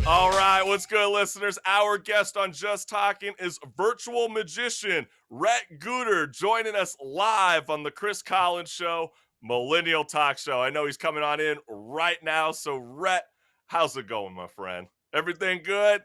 All right, what's good, listeners? Our guest on Just Talking is virtual magician Rhett Guter, joining us live on the Chris Collins Show, Millennial Talk Show. I know he's coming on in right now. So, Rhett, how's it going, my friend? Everything good?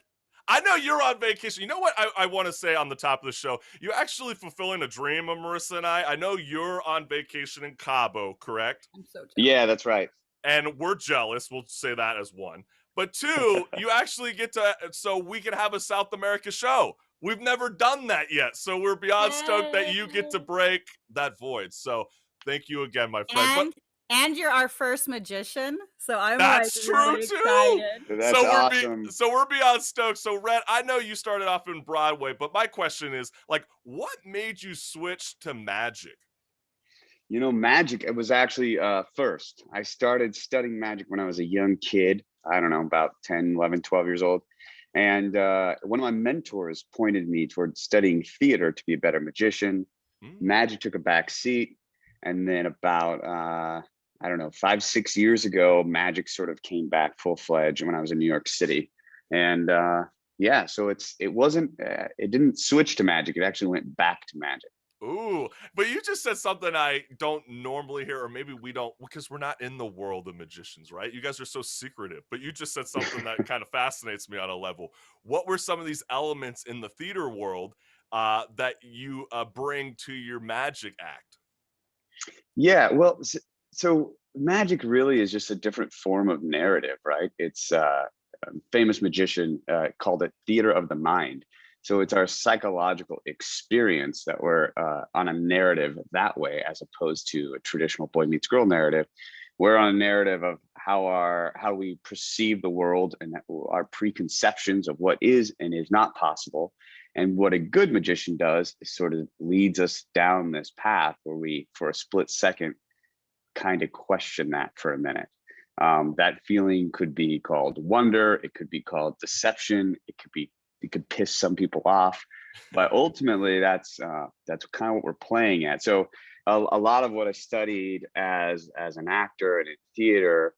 I know you're on vacation. You know what I want to say on the top of the show? You're actually fulfilling a dream of Marissa and I. I know you're on vacation in Cabo, correct? I'm so jealous. Yeah, that's right. And we're jealous. We'll say that as one. But two, you actually get to, so we can have a South America show. We've never done that yet. So we're beyond stoked that you get to break that void. So thank you again, my friend. And you're our first magician, so I'm That's like really true, too. excited. That's awesome. So we're beyond stoked. So, Rhett, I know you started off in Broadway, but my question is, like, what made you switch to magic? You know, magic, it was actually first. I started studying magic when I was a young kid. I don't know, about 10, 11, 12 years old. And one of my mentors pointed me towards studying theater to be a better magician. Magic took a back seat. And then about, I don't know, 5, 6 years ago, magic sort of came back full-fledged when I was in New York City. And yeah, so it didn't switch to magic. It actually went back to magic. Ooh, but you just said something I don't normally hear, or maybe we don't, because we're not in the world of magicians, right? You guys are so secretive, but you just said something that kind of fascinates me on a level. What were some of these elements in the theater world that you bring to your magic act? Yeah, well, so magic really is just a different form of narrative, right? It's a famous magician called it theater of the mind. So it's our psychological experience that we're on a narrative that way, as opposed to a traditional boy meets girl narrative. We're on a narrative of how we perceive the world and our preconceptions of what is and is not possible. And what a good magician does is sort of leads us down this path where we, for a split second, kind of question that for a minute. That feeling could be called wonder. It could be called deception. It could piss some people off, but ultimately that's kind of what we're playing at. So a lot of what I studied as an actor and in theater,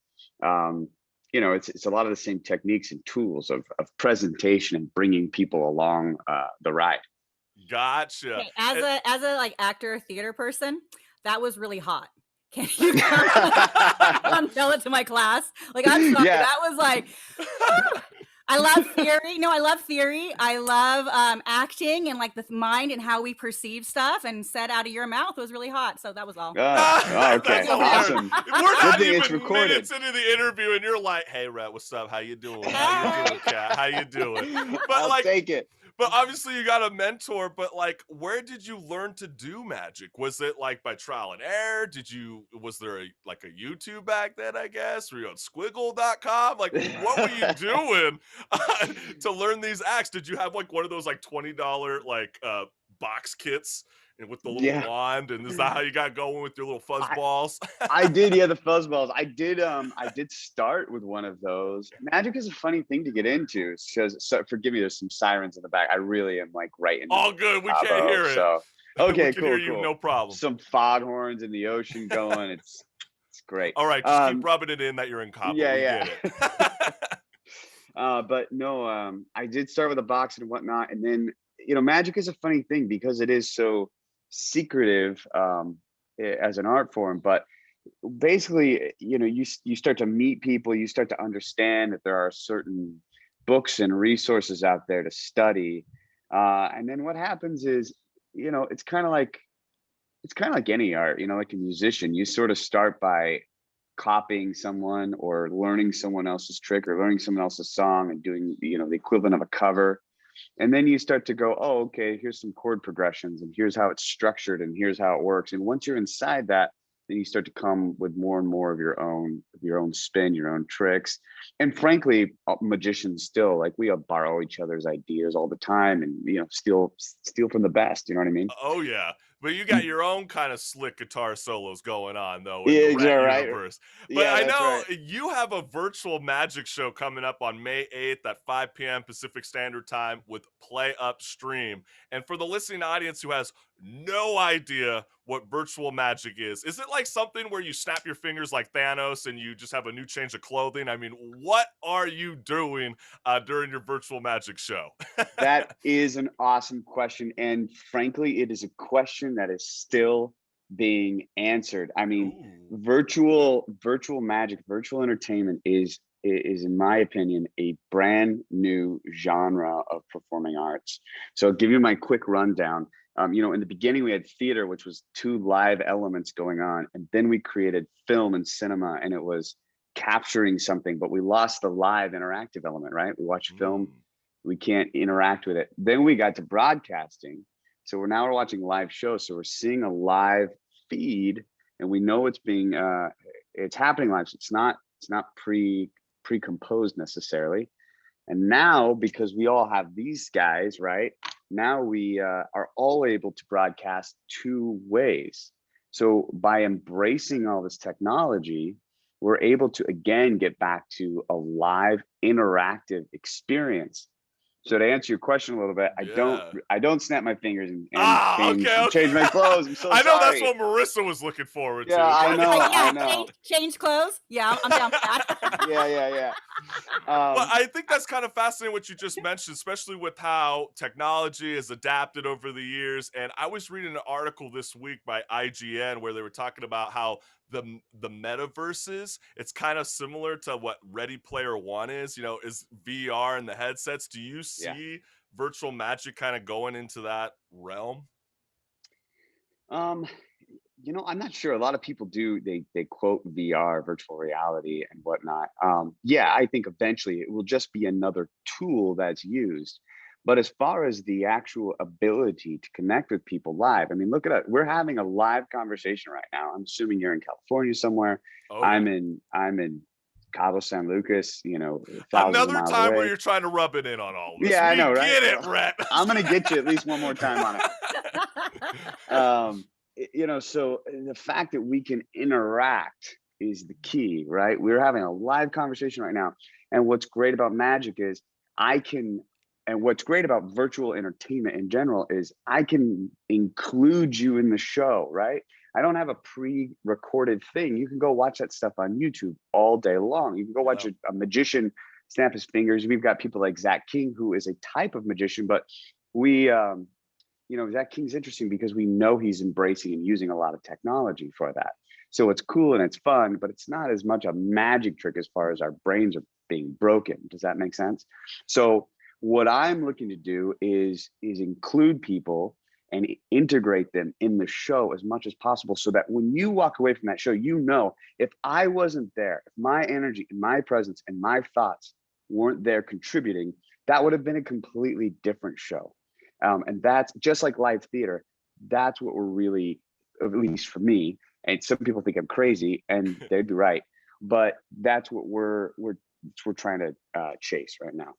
you know, it's a lot of the same techniques and tools of presentation and bringing people along the ride. Gotcha. Okay, as a like actor, theater person, that was really hot. Can you come tell it to my class? Like, I'm sorry, Yeah. that was like. I love theory. No, I love theory. I love acting and like the mind and how we perceive stuff, and said out of your mouth was really hot. So that was all. Okay, That's awesome. We're not thing even it's recorded. minutes into the interview, and you're like, "Hey, Rhett, what's up? How you doing? How you doing, Kat? How you doing?" But I'll take it. But obviously you got a mentor, but like, where did you learn to do magic? Was it like by trial and error? Was there a YouTube back then, I guess? Were you on squiggle.com? Like, what were you doing to learn these acts? Did you have like one of those like $20 box kits and with the little wand? And is that how you got going with your little fuzz balls? I did, yeah, the fuzz balls. I did start with one of those. Magic is a funny thing to get into. So forgive me, there's some sirens in the back. I really am like right in all good. We can't hear it. So okay, we can hear you, no problem. Some foghorns in the ocean going. It's great. All right, just keep rubbing it in that you're in Cabo. Yeah. We get it. But no, I did start with a box and whatnot, and then magic is a funny thing because it is so secretive as an art form. But basically, you start to meet people, you start to understand that there are certain books and resources out there to study, and then what happens is, it's kind of like any art, like a musician. You sort of start by copying someone or learning someone else's trick or learning someone else's song and doing the equivalent of a cover, and then you start to go, oh, okay, here's some chord progressions and here's how it's structured and here's how it works. And once you're inside that, then you start to come with more and more of your own spin, your own tricks. And frankly, magicians still, like, we all borrow each other's ideas all the time and steal from the best. You know what I mean? Oh yeah, but you got your own kind of slick guitar solos going on though. Yeah, In the Rhett right. universe. But Yeah, I that's know right. you have a virtual magic show coming up on May 8th at 5 p.m. Pacific Standard Time with Play Upstream. And for the listening audience who has no idea what virtual magic is it like something where you snap your fingers like Thanos and you just have a new change of clothing? I mean, what are you doing during your virtual magic show? That is an awesome question. And frankly, it is a question that is still being answered. I mean, Ooh. virtual magic, virtual entertainment is in my opinion a brand new genre of performing arts. So I'll give you my quick rundown. In the beginning we had theater, which was two live elements going on, and then we created film and cinema, and it was capturing something, but we lost the live interactive element, right? We watch film, Mm. we can't interact with it. Then we got to broadcasting. So we're watching live shows. So we're seeing a live feed, and we know it's happening live. So it's not pre-composed necessarily. And now, because we all have these guys, right? Now we are all able to broadcast two ways. So by embracing all this technology, we're able to again get back to a live interactive experience. So to answer your question a little bit, Yeah. I don't snap my fingers and Okay, change my okay. clothes. I'm so I know that's sorry. what Marissa was looking forward Yeah, to. I know, Yeah, I know. change clothes. Yeah, I'm down for that. Yeah. But Um, I think that's kind of fascinating what you just mentioned, especially with how technology has adapted over the years. And I was reading an article this week by IGN where they were talking about how the metaverses, it's kind of similar to what Ready Player One is VR and the headsets. Do you yeah. see virtual magic kind of going into that realm? Um, I'm not sure. A lot of people do. They quote VR, virtual reality, and whatnot. Yeah, I think eventually it will just be another tool that's used. But as far as the actual ability to connect with people live, I mean, look at it. We're having a live conversation right now. I'm assuming you're in California somewhere. Oh yeah. I'm in Cabo San Lucas. Thousands of Another miles time where away. you're trying to rub it in on all of us. Yeah, I We know, right? get it, Rhett. I'm gonna get you at least one more time on it. So the fact that we can interact is the key, right? We're having a live conversation right now. And what's great about magic is and what's great about virtual entertainment in general is I can include you in the show, right? I don't have a pre-recorded thing. You can go watch that stuff on YouTube all day long. You can go watch Yeah. a magician snap his fingers. We've got people like Zach King, who is a type of magician, but we, Zach King's interesting because we know he's embracing and using a lot of technology for that. So it's cool and it's fun, but it's not as much a magic trick as far as our brains are being broken. Does that make sense? So what I'm looking to do is include people and integrate them in the show as much as possible so that when you walk away from that show, if I wasn't there, if my energy and my presence and my thoughts weren't there contributing, that would have been a completely different show. And that's just like live theater. That's what we're really, at least for me, and some people think I'm crazy, and they'd be right. But that's what we're trying to chase right now.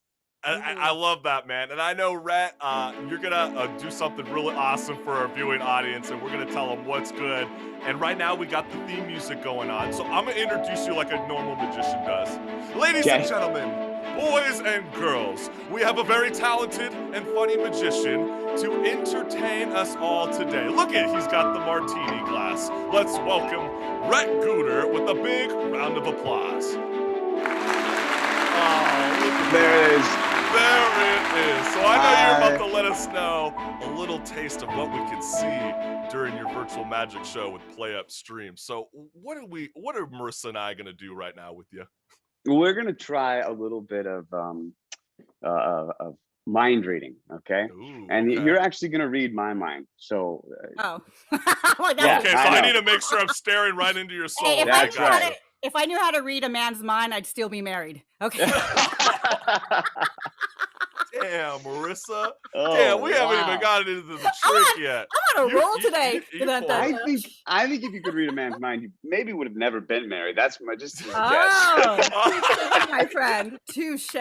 I love that, man. And I know, Rhett, you're going to do something really awesome for our viewing audience, and we're going to tell them what's good. And right now, we got the theme music going on. So I'm going to introduce you like a normal magician does. Ladies and gentlemen, boys and girls, we have a very talented and funny magician to entertain us all today. Look at, he's got the martini glass. Let's welcome Rhett Guter with a big round of applause. Oh, there it is. There it is. So I know you're about to let us know a little taste of what we can see during your virtual magic show with Play Upstream. So what are Marissa and I gonna do right now with you? We're gonna try a little bit of mind reading, okay? Ooh, And okay. you're actually gonna read my mind. So Oh. Yeah, okay, so I need to make sure I'm staring right into your soul. Hey, That's right. if I knew how to read a man's mind, I'd still be married. Okay. Damn, Marissa. Oh, Damn, we haven't wow. even gotten into the trick yet. I'm on a roll today. I think if you could read a man's mind, you maybe would have never been married. That's just a Oh, my friend. Touche.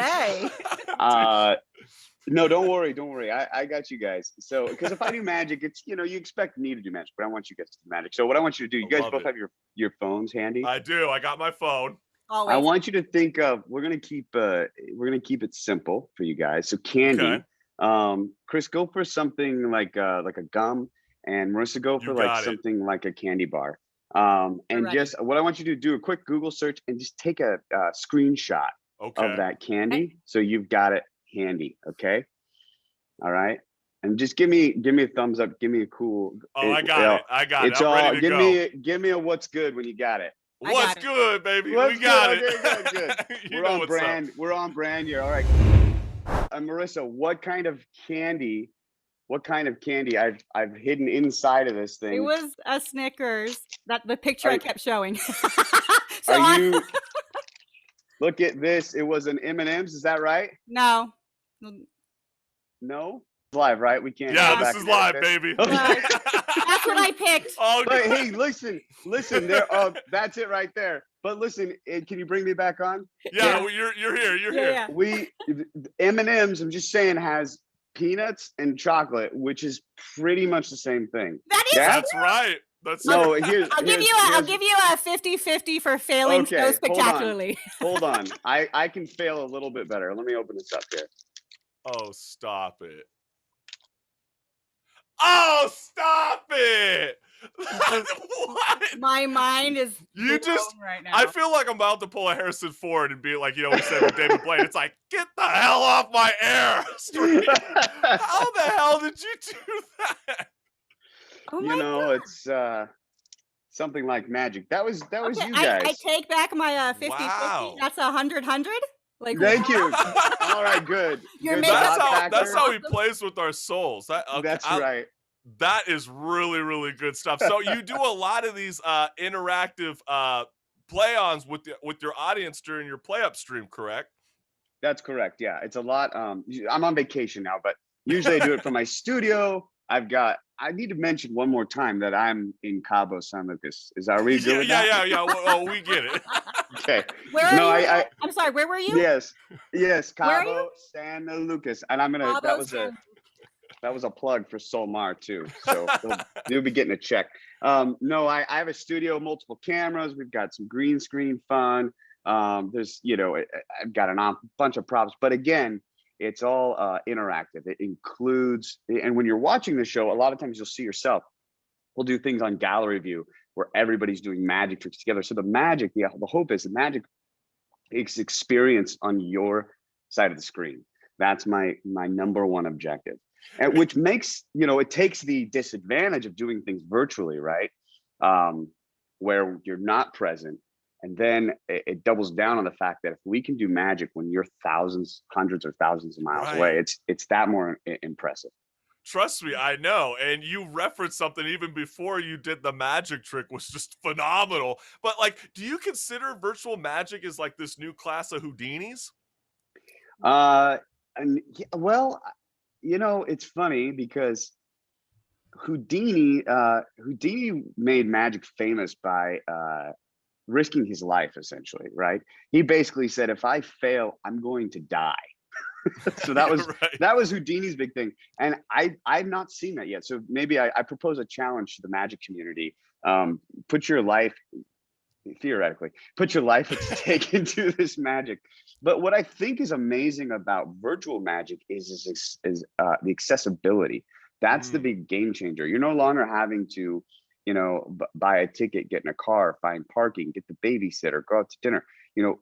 No, don't worry. I got you guys. So, because if I do magic, it's, you expect me to do magic, but I want you guys to do magic. So what I want you to do, you I guys love both it. have your phones handy. I do. I got my phone. I Always. want you to think of, we're gonna keep it simple for you guys. So candy. Okay. Chris, go for something like a gum, and Marissa, go You for like got it. something like a candy bar. We're And ready. just what I want you to do a quick Google search and just take a screenshot of Okay. that candy, so you've got it handy. Okay. All right. And just give me a thumbs up. Give me a cool. Oh, I got it. I got it. It's I'm all. ready to go. Give me a what's good when you got it. I What's got it. good, baby? What's We got good? it. Okay, good. You We're know on what's brand. up. We're on brand here. All right. Marissa, what kind of candy? What kind of candy I've hidden inside of this thing? It was a Snickers. That the picture Are- I kept showing. Are I- you? Look at this. It was an M&M's. Is that right? No. No. Live, right? We can't. Yeah, go this back is and live, edit baby. this. Live. That's what I picked. Oh, But hey, listen. There. That's it right there. But listen, can you bring me back on? yeah, well, you're here. You're here. Yeah. We M&M's. I'm just saying has peanuts and chocolate, which is pretty much the same thing. That is. That's right. That's No, right. I'll give you a 50-50 for failing Okay, so hold on. spectacularly. Hold on. I can fail a little bit better. Let me open this up here. Oh, stop it. Oh, stop it. What? My mind is You just, blown right now. I feel like I'm about to pull a Harrison Ford and be like, we said with David Blaine. It's like, get the hell off my Airstream. How the hell did you do that? Oh my God. It's something like magic. That was Okay, you guys. I take back my 50-50. Wow. That's 100-100. Like, Thank wow. you. All right, good. Your Good makeup dot That's factor. how he plays with our souls. That's right. That is really, really good stuff. So you do a lot of these interactive play-ons with your audience during your play-up stream, correct? That's correct. Yeah, it's a lot. I'm on vacation now, but usually I do it from my studio. I need to mention one more time that I'm in Cabo San Lucas. Are we good with that? Yeah. Well, we get it. Okay. Where are No, you? I'm sorry. Where were you? Yes, Where are Cabo San Lucas, and I'm gonna. Cabo San- That was a plug for Solmar too. So you'll be getting a check. No, I have a studio, multiple cameras. We've got some green screen fun. There's, I've got a bunch of props, but again, it's all interactive. It includes, and when you're watching the show, a lot of times you'll see yourself. We'll do things on gallery view where everybody's doing magic tricks together. So the magic, the hope is the magic is experienced on your side of the screen. That's my number one objective. And which makes, it takes the disadvantage of doing things virtually, right? Where you're not present. And then it doubles down on the fact that if we can do magic when you're hundreds or thousands of miles away, it's that more impressive. Trust me, I know. And you referenced something even before you did the magic trick was just phenomenal. But do you consider virtual magic as like this new class of Houdinis? It's funny because Houdini made magic famous by risking his life, essentially, right? He basically said, if I fail, I'm going to die. So that was right. That was Houdini's big thing. And I've not seen that yet. So maybe I propose a challenge to the magic community. Theoretically, put your life at stake into this magic. But what I think is amazing about virtual magic is the accessibility. That's the big game changer. You're no longer having to, buy a ticket, get in a car, find parking, get the babysitter, go out to dinner.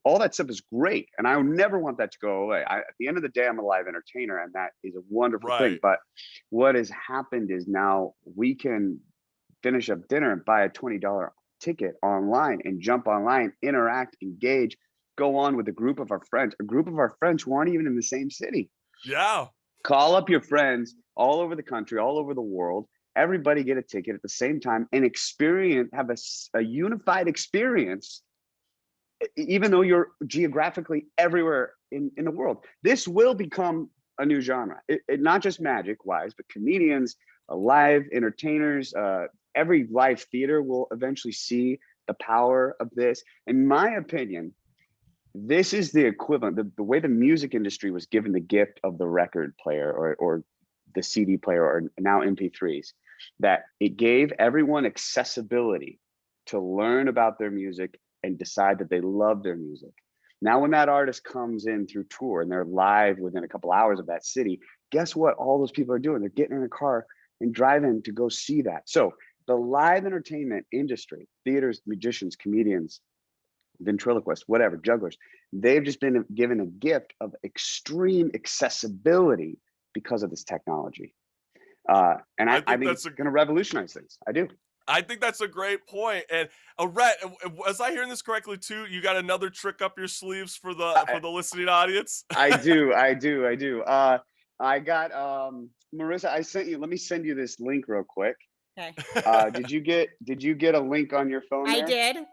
All that stuff is great. And I would never want that to go away. At the end of the day, I'm a live entertainer, and that is a wonderful thing. But what has happened is now we can finish up dinner and buy a $20 ticket online and jump online, interact, engage, go on with a group of our friends who aren't even in the same city. Yeah. Call up your friends all over the country, all over the world. Everybody get a ticket at the same time and have a unified experience, even though you're geographically everywhere in the world. This will become a new genre. It not just magic wise, but comedians, live entertainers, every live theater will eventually see the power of this. In my opinion, this is the equivalent. The way the music industry was given the gift of the record player or the CD player or now MP3s, that it gave everyone accessibility to learn about their music and decide that they love their music. Now, when that artist comes in through tour and they're live within a couple hours of that city, guess what all those people are doing? They're getting in a car and driving to go see that. So the live entertainment industry, theaters, magicians, comedians, ventriloquists, whatever, jugglers, they've just been given a gift of extreme accessibility because of this technology. And I think it's going to revolutionize things. I do. I think that's a great point. And Rhett, was I hearing this correctly too? You got another trick up your sleeves for the listening audience? I do. I got Marissa, let me send you this link real quick. Okay. Did you get a link on your phone there?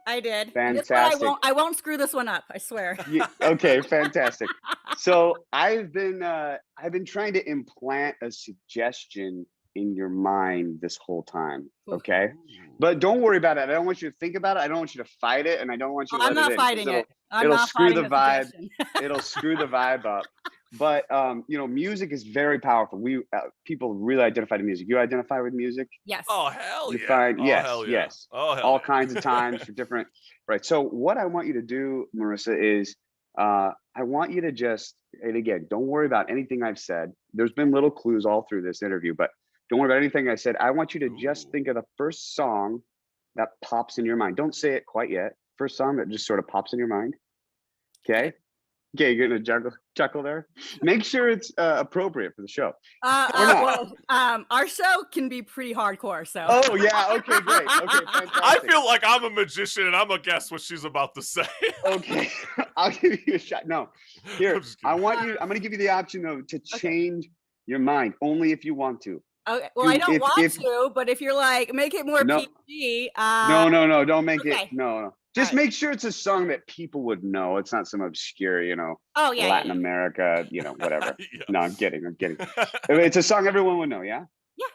I did. Fantastic. I won't screw this one up, I swear. Okay, fantastic. So I've been trying to implant a suggestion in your mind this whole time. Okay. But don't worry about it. I don't want you to think about it. I don't want you to fight it. And I don't want you to I'm not fighting it. It'll screw the vibe. It'll screw the vibe up. But music is very powerful. People really identify to music. You identify with music? Yes. Oh, hell yeah. Yes. Oh, hell all kinds of times for different. Right. So what I want you to do, Marissa, is I want you to just, and again, don't worry about anything I've said. There's been little clues all through this interview, but don't worry about anything I said. I want you to just think of the first song that pops in your mind. Don't say it quite yet. First song that just sort of pops in your mind. Okay. Okay, you're gonna chuckle there. Make sure it's appropriate for the show. Our show can be pretty hardcore. So. Oh yeah. Okay, great. Okay, fantastic. I feel like I'm a magician and I'm gonna guess what she's about to say. Okay, I'll give you a shot. No, here I'm gonna give you the option though to change your mind only if you want to. Okay. Well, I don't want to, but if you're like, make it more PG. No, don't make it. No. Just make sure it's a song that people would know. It's not some obscure, Latin America, whatever. Yeah. No, I'm kidding. It's a song everyone would know, yeah? Yeah.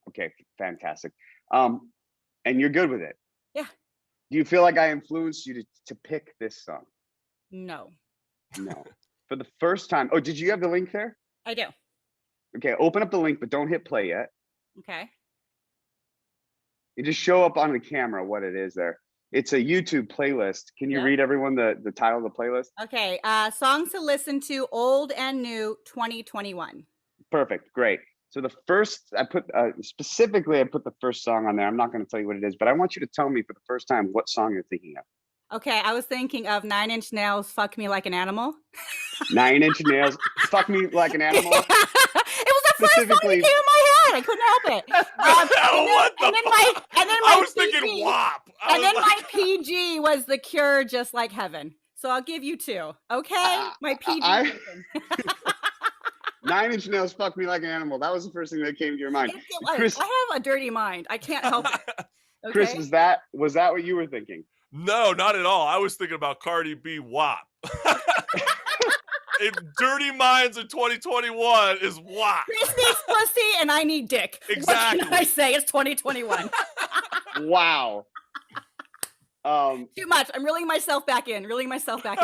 Okay, fantastic. And you're good with it? Yeah. Do you feel like I influenced you to pick this song? No. For the first time. Oh, did you have the link there? I do. Okay, open up the link, but don't hit play yet. Okay. You just show up on the camera what it is there. It's a YouTube playlist. Can you read everyone the title of the playlist? Okay. Songs to listen to, old and new, 2021. Perfect. Great. So the first, I put the first song on there. I'm not going to tell you what it is, but I want you to tell me for the first time what song you're thinking of. Okay. I was thinking of 9 Inch Nails, Fuck Me Like an Animal. 9 Inch Nails, Fuck Me Like an Animal. It was the first song that came in my head. I couldn't help it. I was thinking WAP. And then my PG was The Cure, Just Like Heaven. So I'll give you 2. Okay? My PG. 9 Inch Nails, Fuck Me Like an Animal. That was the first thing that came to your mind. Chris, I have a dirty mind. I can't help it. Okay? Chris, was that what you were thinking? No, not at all. I was thinking about Cardi B WAP. Dirty Minds in 2021 is WAP. Chris needs pussy and I need dick. Exactly. What can I say? It's 2021. Wow. Too much. I'm reeling myself back in. Reeling yourself back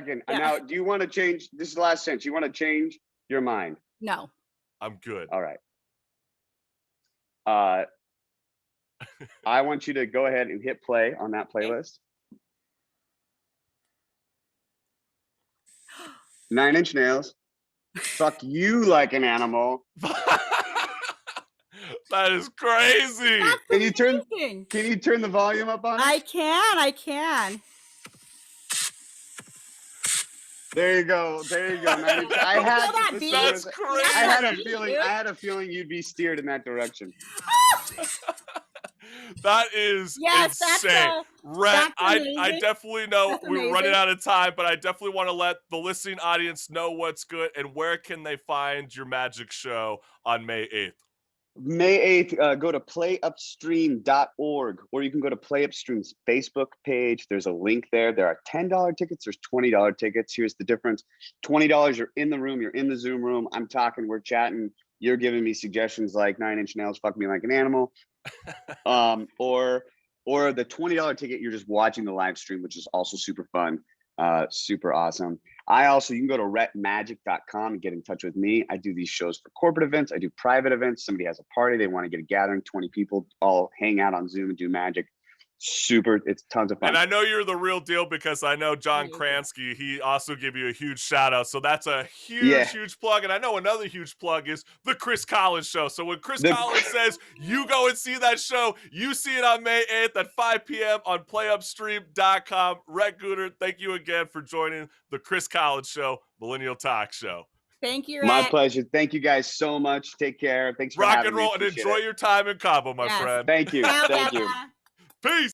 in. Yeah. Now, do you want to change? This is the last sentence. You want to change your mind? No. I'm good. All right. I want you to go ahead and hit play on that playlist. 9 Inch Nails, Fuck You Like an Animal. That is crazy. Can you turn the volume up on it? I can. There you go. 9 Inch. I had a feeling you'd be steered in that direction. That is insane. Rhett, I definitely know we're running out of time, but I definitely want to let the listening audience know what's good and where can they find your magic show on May 8th. May 8th, go to playupstream.org, or you can go to Play Upstream's Facebook page. There's a link there. There are $10 tickets. There's $20 tickets. Here's the difference. $20, you're in the room. You're in the Zoom room. I'm talking. We're chatting. You're giving me suggestions like 9 Inch Nails, Fuck Me Like an Animal. or the $20 ticket, you're just watching the live stream, which is also super fun, super awesome. You can go to rhettmagic.com and get in touch with me. I do these shows for corporate events. I do private events. Somebody has a party, they want to get a gathering, 20 people all hang out on Zoom and do magic. It's tons of fun. And I know you're the real deal because I know John Yeah. Kransky, he also gave you a huge shout out. So that's a huge plug. And I know another huge plug is the Chris Collins show. So when Chris Collins says you go and see that show, you see it on May 8th at 5 p.m. on playupstream.com. Rhett Guter, thank you again for joining the Chris Collins show, Millennial Talk Show. Thank you, My Rhett. pleasure. Thank you guys so much. Take care. Thanks for Rock having and roll me. and enjoy your time in Cabo, my friend. Thank you. Ciao, Thank you. Becca. Peace.